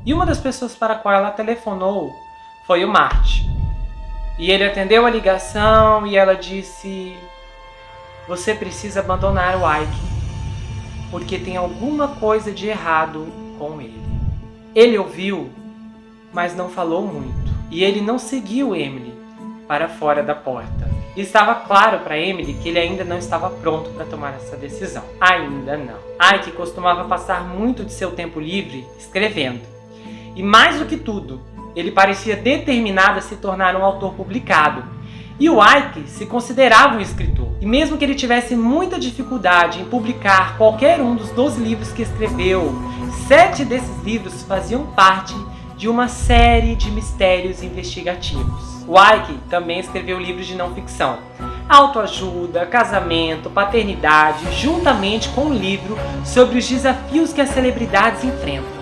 E uma das pessoas para a qual ela telefonou foi o Marty. E ele atendeu a ligação e ela disse: você precisa abandonar o Ike, porque tem alguma coisa de errado com ele. Ele ouviu, mas não falou muito. E ele não seguiu Emily para fora da porta. E estava claro para Emily que ele ainda não estava pronto para tomar essa decisão. Ainda não. Ike costumava passar muito de seu tempo livre escrevendo. E mais do que tudo, ele parecia determinado a se tornar um autor publicado. E o Ike se considerava um escritor. E mesmo que ele tivesse muita dificuldade em publicar qualquer um dos 12 livros que escreveu, 7 desses livros faziam parte de uma série de mistérios investigativos. O Ike também escreveu livros de não ficção, autoajuda, casamento, paternidade, juntamente com um livro sobre os desafios que as celebridades enfrentam.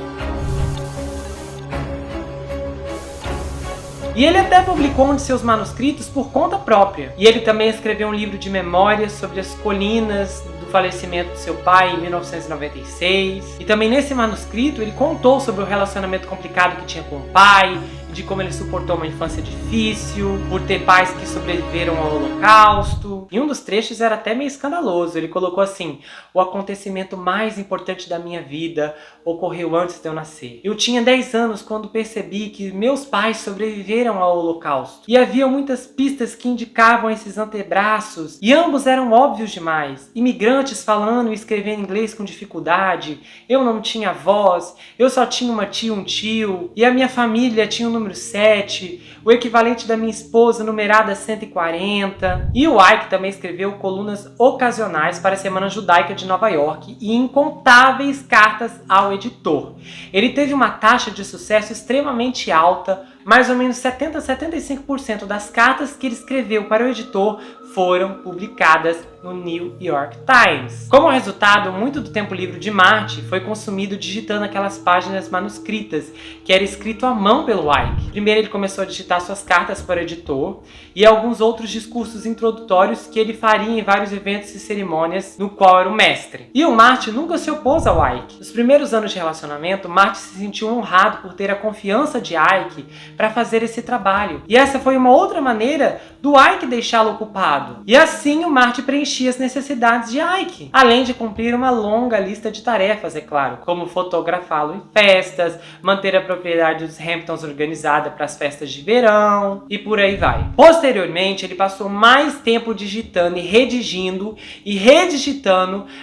E ele até publicou um de seus manuscritos por conta própria. E ele também escreveu um livro de memórias sobre as colinas do falecimento de seu pai em 1996. E também nesse manuscrito ele contou sobre o relacionamento complicado que tinha com o pai, de como ele suportou uma infância difícil, por ter pais que sobreviveram ao Holocausto. E um dos trechos era até meio escandaloso. Ele colocou assim: o acontecimento mais importante da minha vida ocorreu antes de eu nascer. Eu tinha 10 anos quando percebi que meus pais sobreviveram ao Holocausto. E havia muitas pistas que indicavam esses antebraços, e ambos eram óbvios demais. Imigrantes falando e escrevendo inglês com dificuldade, eu não tinha voz, eu só tinha uma tia e um tio, e a minha família tinha o número 7, o equivalente da minha esposa numerada 140. E o Ike também escreveu colunas ocasionais para a Semana Judaica de Nova York e incontáveis cartas ao editor. Ele teve uma taxa de sucesso extremamente alta. Mais ou menos 70 a 75% das cartas que ele escreveu para o editor foram publicadas no New York Times. Como resultado, muito do tempo livre de Marty foi consumido digitando aquelas páginas manuscritas, que era escrito à mão pelo Ike. Primeiro ele começou a digitar suas cartas para o editor e alguns outros discursos introdutórios que ele faria em vários eventos e cerimônias no qual era o mestre. E o Marty nunca se opôs ao Ike. Nos primeiros anos de relacionamento, Marty se sentiu honrado por ter a confiança de Ike para fazer esse trabalho. E essa foi uma outra maneira do Ike deixá-lo ocupado. E assim o Marty preenchia as necessidades de Ike, além de cumprir uma longa lista de tarefas, é claro, como fotografá-lo em festas, manter a propriedade dos Hamptons organizada para as festas de verão e por aí vai. Posteriormente, ele passou mais tempo digitando e redigitando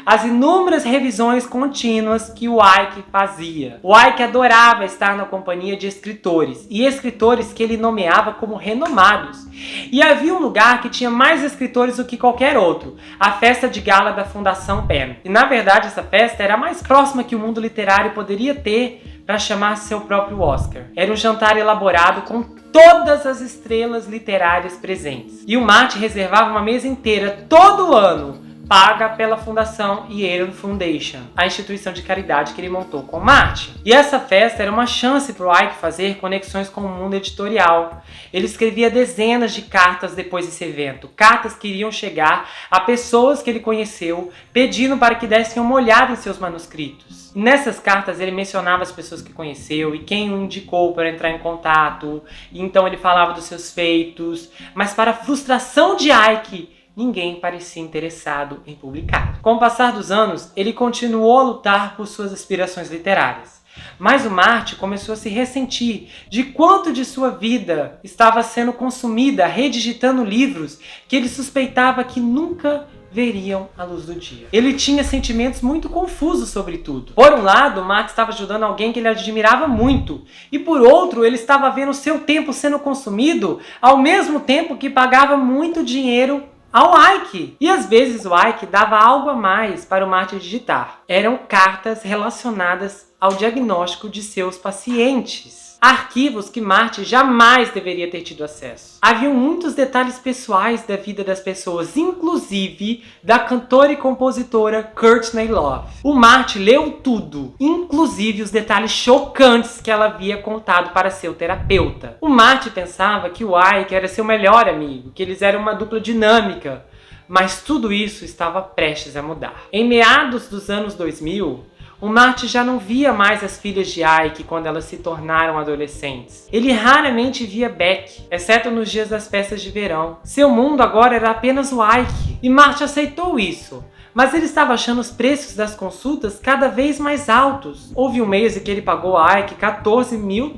as inúmeras revisões contínuas que o Ike fazia. O Ike adorava estar na companhia de escritores, e escritores que ele nomeava como renomados. E havia um lugar que tinha mais escritores do que qualquer outro, a festa de gala da Fundação Penn. E na verdade essa festa era a mais próxima que o mundo literário poderia ter para chamar seu próprio Oscar. Era um jantar elaborado com todas as estrelas literárias presentes. E o Marty reservava uma mesa inteira todo ano, paga pela Fundação Yale Foundation, a instituição de caridade que ele montou com Marty. E essa festa era uma chance para o Ike fazer conexões com o mundo editorial. Ele escrevia dezenas de cartas depois desse evento, cartas que iriam chegar a pessoas que ele conheceu, pedindo para que dessem uma olhada em seus manuscritos. Nessas cartas ele mencionava as pessoas que conheceu e quem o indicou para entrar em contato, e então ele falava dos seus feitos, mas para a frustração de Ike, ninguém parecia interessado em publicar. Com o passar dos anos, ele continuou a lutar por suas aspirações literárias. Mas o Marty começou a se ressentir de quanto de sua vida estava sendo consumida redigitando livros que ele suspeitava que nunca veriam a luz do dia. Ele tinha sentimentos muito confusos sobre tudo. Por um lado, o Marty estava ajudando alguém que ele admirava muito, e por outro, ele estava vendo seu tempo sendo consumido ao mesmo tempo que pagava muito dinheiro ao Ike. E às vezes o Ike dava algo a mais para o Marty digitar. Eram cartas relacionadas ao diagnóstico de seus pacientes. Arquivos que Marty jamais deveria ter tido acesso. Haviam muitos detalhes pessoais da vida das pessoas, inclusive da cantora e compositora Courtney Love. O Marty leu tudo, inclusive os detalhes chocantes que ela havia contado para seu terapeuta. O Marty pensava que o Ike era seu melhor amigo, que eles eram uma dupla dinâmica, mas tudo isso estava prestes a mudar. Em meados dos anos 2000, o Marty já não via mais as filhas de Ike quando elas se tornaram adolescentes. Ele raramente via Beck, exceto nos dias das festas de verão. Seu mundo agora era apenas o Ike. E Marty aceitou isso. Mas ele estava achando os preços das consultas cada vez mais altos. Houve um mês em que ele pagou a Ike $14 mil.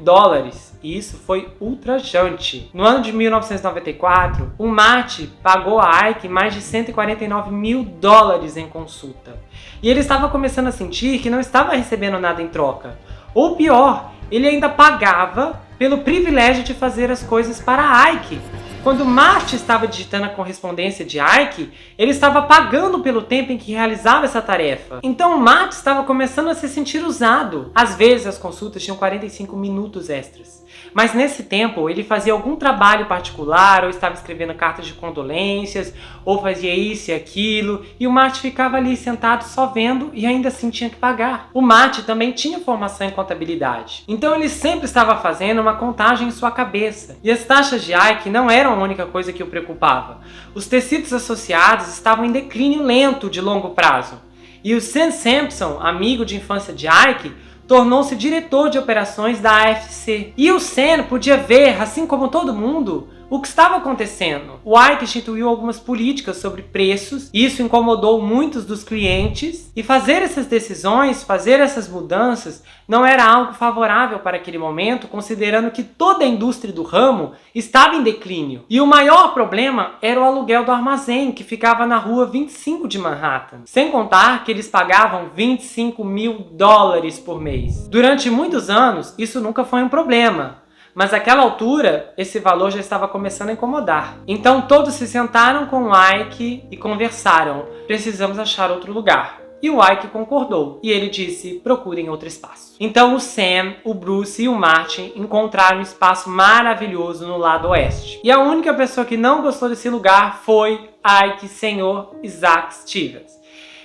E isso foi ultrajante. No ano de 1994, o Marty pagou a Ike mais de $149 mil em consulta. E ele estava começando a sentir que não estava recebendo nada em troca. Ou pior, ele ainda pagava pelo privilégio de fazer as coisas para a Ike. Quando Marty estava digitando a correspondência de Ike, ele estava pagando pelo tempo em que realizava essa tarefa. Então Marty estava começando a se sentir usado. Às vezes as consultas tinham 45 minutos extras. Mas nesse tempo ele fazia algum trabalho particular, ou estava escrevendo cartas de condolências, ou fazia isso e aquilo, e o Marty ficava ali sentado só vendo e ainda assim tinha que pagar. O Marty também tinha formação em contabilidade. Então ele sempre estava fazendo uma contagem em sua cabeça. E as taxas de Ike não eram a única coisa que o preocupava. Os tecidos associados estavam em declínio lento de longo prazo. E o Sam Sampson, amigo de infância de Ike, tornou-se diretor de operações da AFC. E o Sam podia ver, assim como todo mundo, o que estava acontecendo. O Ike instituiu algumas políticas sobre preços, e isso incomodou muitos dos clientes, e fazer essas decisões, fazer essas mudanças, não era algo favorável para aquele momento, considerando que toda a indústria do ramo estava em declínio. E o maior problema era o aluguel do armazém, que ficava na rua 25 de Manhattan. Sem contar que eles pagavam $25 mil por mês. Durante muitos anos, isso nunca foi um problema. Mas naquela altura, esse valor já estava começando a incomodar. Então todos se sentaram com o Ike e conversaram. Precisamos achar outro lugar. E o Ike concordou. E ele disse, procurem outro espaço. Então o Sam, o Bruce e o Martin encontraram um espaço maravilhoso no lado oeste. E a única pessoa que não gostou desse lugar foi Ike Sr. Isaac Stevens.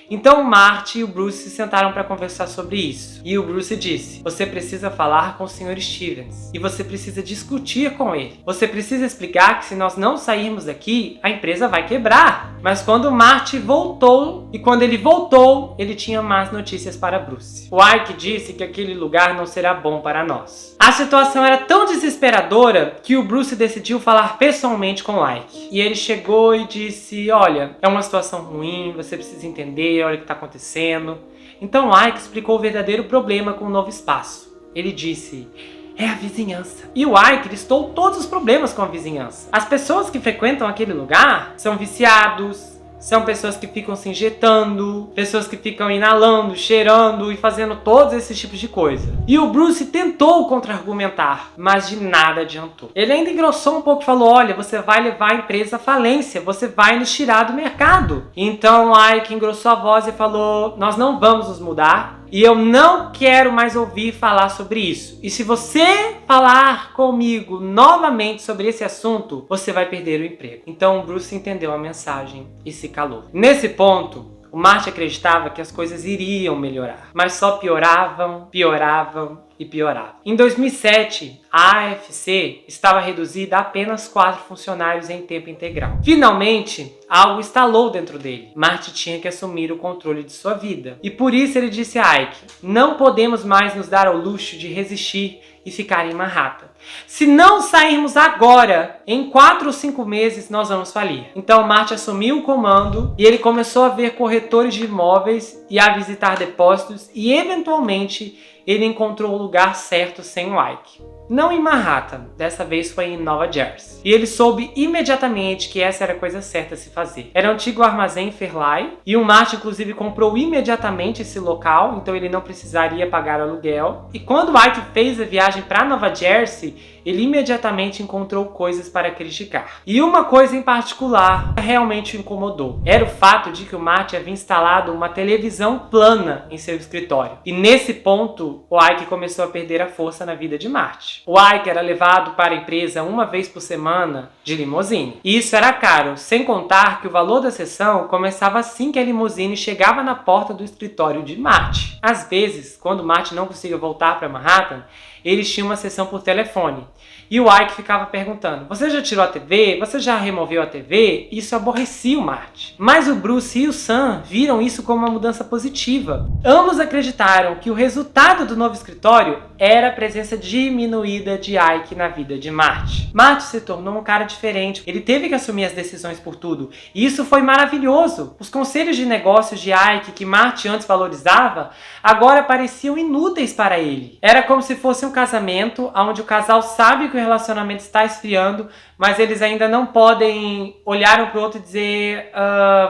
Então o Marty e o Bruce se sentaram para conversar sobre isso. E o Bruce disse, você precisa falar com o Sr. Stevens. E você precisa discutir com ele. Você precisa explicar que se nós não sairmos daqui, a empresa vai quebrar. Mas quando o Marty voltou, e quando ele voltou, ele tinha más notícias para Bruce. O Ike disse que aquele lugar não será bom para nós. A situação era tão desesperadora que o Bruce decidiu falar pessoalmente com o Ike. E ele chegou e disse, olha, é uma situação ruim, você precisa entender, olha o que está acontecendo. Então Ike explicou o verdadeiro problema com o novo espaço. Ele disse, é a vizinhança. E o Ike listou todos os problemas com a vizinhança. As pessoas que frequentam aquele lugar são viciados, são pessoas que ficam se injetando, pessoas que ficam inalando, cheirando e fazendo todos esses tipos de coisa. E o Bruce tentou contra-argumentar, mas de nada adiantou. Ele ainda engrossou um pouco e falou, olha, você vai levar a empresa à falência, você vai nos tirar do mercado. Então o Ike engrossou a voz e falou, nós não vamos nos mudar. E eu não quero mais ouvir falar sobre isso. E se você falar comigo novamente sobre esse assunto, você vai perder o emprego. Então o Bruce entendeu a mensagem e se calou. Nesse ponto, o Marty acreditava que as coisas iriam melhorar. Mas só pioravam, pioravam e pioravam. Em 2007, a AFC estava reduzida a apenas 4 funcionários em tempo integral. Finalmente, algo estalou dentro dele. Marty tinha que assumir o controle de sua vida. E por isso ele disse a Ike, não podemos mais nos dar ao luxo de resistir e ficar em Manhattan. Se não sairmos agora, em 4 ou 5 meses nós vamos falir. Então Marty assumiu o comando e ele começou a ver corretores de imóveis e a visitar depósitos e eventualmente ele encontrou o lugar certo sem o Ike. Não em Manhattan, dessa vez foi em Nova Jersey. E ele soube imediatamente que essa era a coisa certa a se fazer. Era o antigo armazém Fairlie, e o Marty inclusive comprou imediatamente esse local, então ele não precisaria pagar aluguel. E quando o Ike fez a viagem para Nova Jersey, ele imediatamente encontrou coisas para criticar. E uma coisa em particular realmente o incomodou. Era o fato de que o Marty havia instalado uma televisão plana em seu escritório. E nesse ponto, o Ike começou a perder a força na vida de Marty. O Ike era levado para a empresa uma vez por semana de limusine. E isso era caro, sem contar que o valor da sessão começava assim que a limusine chegava na porta do escritório de Marty. Às vezes, quando Marty não conseguia voltar para Manhattan, eles tinham uma sessão por telefone. E o Ike ficava perguntando: você já tirou a TV? Você já removeu a TV? Isso aborrecia o Marty. Mas o Bruce e o Sam viram isso como uma mudança positiva. Ambos acreditaram que o resultado do novo escritório era a presença diminuída de Ike na vida de Marty. Marty se tornou um cara diferente. Ele teve que assumir as decisões por tudo. E isso foi maravilhoso. Os conselhos de negócios de Ike, que Marty antes valorizava, agora pareciam inúteis para ele. Era como se fosse um casamento onde o casal sabe que o relacionamento está esfriando, mas eles ainda não podem olhar um pro outro e dizer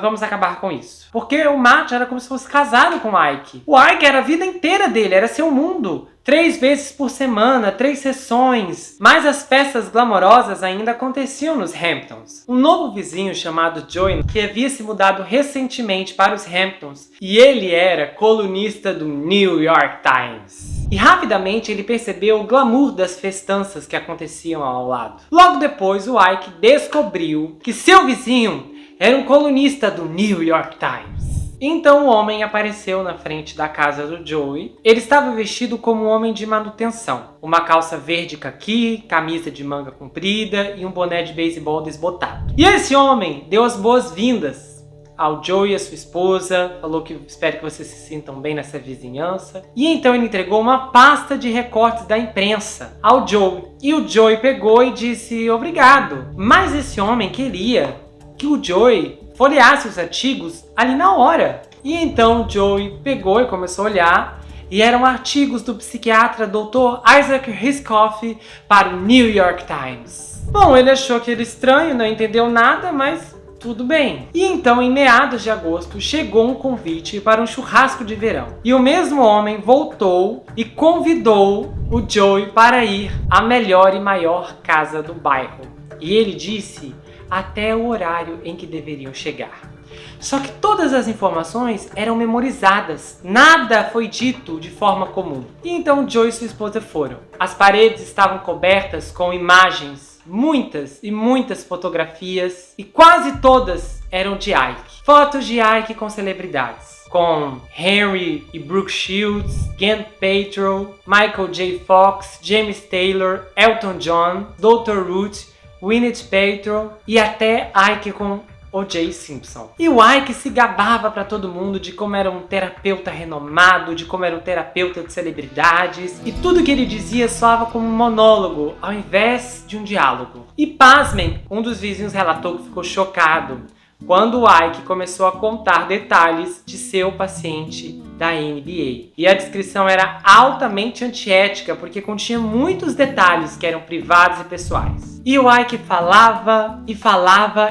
vamos acabar com isso. Porque o Marty era como se fosse casado com o Ike. O Ike era a vida inteira dele, era seu mundo. 3 vezes por semana, 3 sessões. Mas as festas glamorosas ainda aconteciam nos Hamptons. Um novo vizinho chamado Joey, que havia se mudado recentemente para os Hamptons, e ele era colunista do New York Times. E rapidamente ele percebeu o glamour das festanças que aconteciam ao lado. Logo depois, o Ike descobriu que seu vizinho era um colunista do New York Times. Então o homem apareceu na frente da casa do Joey. Ele estava vestido como um homem de manutenção. Uma calça verde caqui, camisa de manga comprida e um boné de beisebol desbotado. E esse homem deu as boas-vindas ao Joey e a sua esposa, falou que espera que vocês se sintam bem nessa vizinhança. E então ele entregou uma pasta de recortes da imprensa ao Joey. E o Joey pegou e disse obrigado. Mas esse homem queria que o Joey folheasse os artigos ali na hora. E então o Joey pegou e começou a olhar. E eram artigos do psiquiatra Dr. Isaac Hiscoff para o New York Times. Bom, ele achou aquilo estranho, não entendeu nada, mas tudo bem. E então, em meados de agosto, chegou um convite para um churrasco de verão. E o mesmo homem voltou e convidou o Joey para ir à melhor e maior casa do bairro. E ele disse até o horário em que deveriam chegar. Só que todas as informações eram memorizadas, nada foi dito de forma comum. E então Joey e sua esposa foram. As paredes estavam cobertas com imagens, muitas e muitas fotografias, e quase todas eram de Ike. Fotos de Ike com celebridades, com Henry e Brooke Shields, Gwyneth Paltrow, Michael J. Fox, James Taylor, Elton John, Dr. Ruth, Gwyneth Paltrow e até Ike com O.J. Simpson. E o Ike se gabava para todo mundo de como era um terapeuta renomado, de como era um terapeuta de celebridades, e tudo que ele dizia soava como um monólogo, ao invés de um diálogo. E pasmem, um dos vizinhos relatou que ficou chocado quando o Ike começou a contar detalhes de seu paciente da NBA. E a descrição era altamente antiética, porque continha muitos detalhes que eram privados e pessoais. E o Ike falava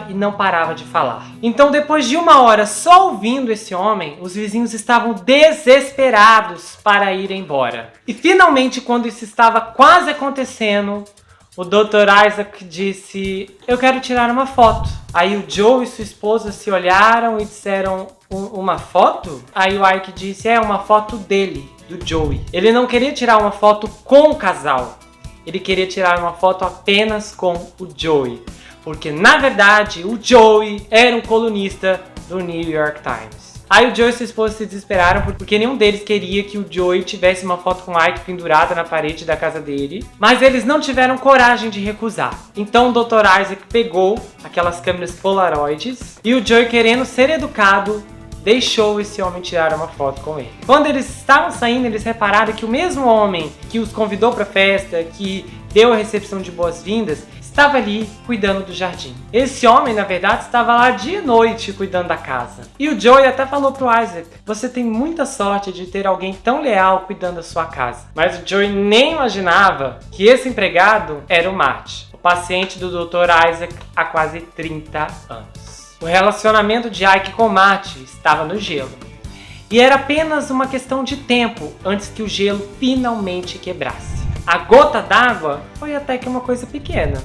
e não parava de falar. Então, depois de 1 hora só ouvindo esse homem, os vizinhos estavam desesperados para ir embora. E finalmente, quando isso estava quase acontecendo, o Dr. Isaac disse: eu quero tirar uma foto. Aí o Joe e sua esposa se olharam e disseram: uma foto? Aí o Ike disse: é uma foto dele, do Joey. Ele não queria tirar uma foto com o casal. Ele queria tirar uma foto apenas com o Joey. Porque, na verdade, o Joey era um colunista do New York Times. Aí o Joey e sua esposa se desesperaram porque nenhum deles queria que o Joey tivesse uma foto com o Ike pendurada na parede da casa dele. Mas eles não tiveram coragem de recusar. Então o Dr. Isaac pegou aquelas câmeras Polaroids e o Joey, querendo ser educado, deixou esse homem tirar uma foto com ele. Quando eles estavam saindo, eles repararam que o mesmo homem que os convidou para a festa, que deu a recepção de boas-vindas, estava ali cuidando do jardim. Esse homem, na verdade, estava lá dia e noite cuidando da casa. E o Joey até falou pro Isaac: você tem muita sorte de ter alguém tão leal cuidando da sua casa. Mas o Joey nem imaginava que esse empregado era o Marty, o paciente do Dr. Isaac há quase 30 anos. O relacionamento de Ike com Marty estava no gelo. E era apenas uma questão de tempo antes que o gelo finalmente quebrasse. A gota d'água foi até que uma coisa pequena.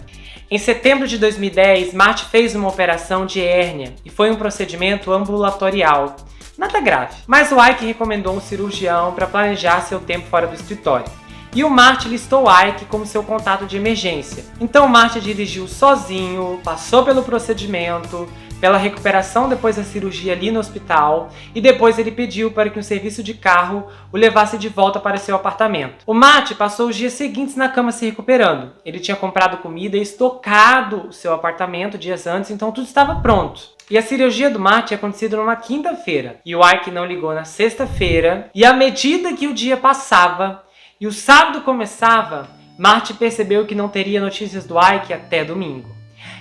Em setembro de 2010, Marty fez uma operação de hérnia e foi um procedimento ambulatorial. Nada grave, mas o Ike recomendou um cirurgião para planejar seu tempo fora do escritório. E o Marty listou Ike como seu contato de emergência. Então o Marty dirigiu sozinho, passou pelo procedimento, pela recuperação depois da cirurgia ali no hospital, e depois ele pediu para que um serviço de carro o levasse de volta para seu apartamento. O Marty passou os dias seguintes na cama se recuperando. Ele tinha comprado comida e estocado o seu apartamento dias antes, então tudo estava pronto. E a cirurgia do Marty tinha acontecido numa quinta-feira, e o Ike não ligou na sexta-feira, e à medida que o dia passava e o sábado começava, Marty percebeu que não teria notícias do Ike até domingo.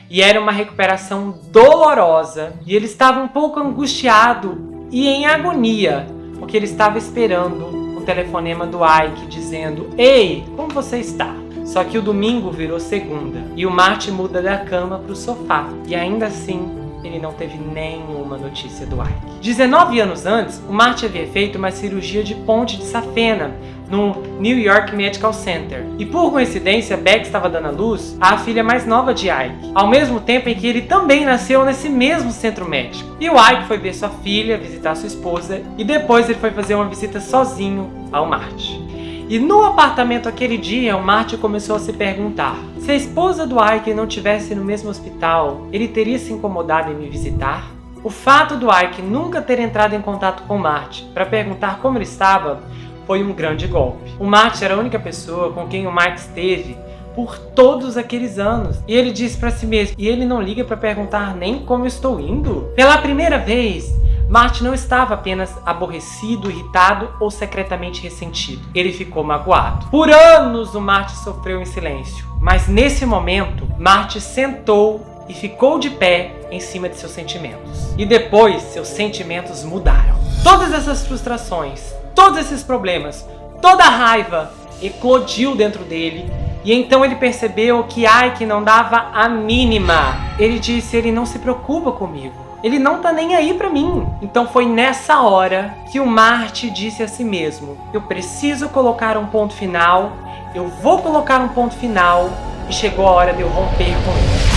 E era uma recuperação dolorosa, e ele estava um pouco angustiado e em agonia, porque ele estava esperando o telefonema do Ike dizendo: "Ei, como você está?" Só que o domingo virou segunda, e o Marty muda da cama para o sofá, e ainda assim ele não teve nenhuma notícia do Ike. 19 anos antes, o Marty havia feito uma cirurgia de ponte de safena no New York Medical Center. E por coincidência, Beck estava dando à luz à filha mais nova de Ike, ao mesmo tempo em que ele também nasceu nesse mesmo centro médico. E o Ike foi ver sua filha, visitar sua esposa, e depois ele foi fazer uma visita sozinho ao Marty. E no apartamento aquele dia, o Marty começou a se perguntar: se a esposa do Ike não estivesse no mesmo hospital, ele teria se incomodado em me visitar? O fato do Ike nunca ter entrado em contato com o Marty para perguntar como ele estava foi um grande golpe. O Marty era a única pessoa com quem o Mike esteve por todos aqueles anos. E ele disse para si mesmo: e ele não liga para perguntar nem como eu estou indo? Pela primeira vez, Marty não estava apenas aborrecido, irritado ou secretamente ressentido. Ele ficou magoado. Por anos o Marty sofreu em silêncio, mas nesse momento, Marty sentou e ficou de pé em cima de seus sentimentos. E depois, seus sentimentos mudaram. Todas essas frustrações, todos esses problemas, toda a raiva eclodiu dentro dele. E então ele percebeu que Ike não dava a mínima. Ele disse: ele não se preocupa comigo. Ele não tá nem aí pra mim. Então foi nessa hora que o Marty disse a si mesmo: eu preciso colocar um ponto final, eu vou colocar um ponto final, e chegou a hora de eu romper com ele.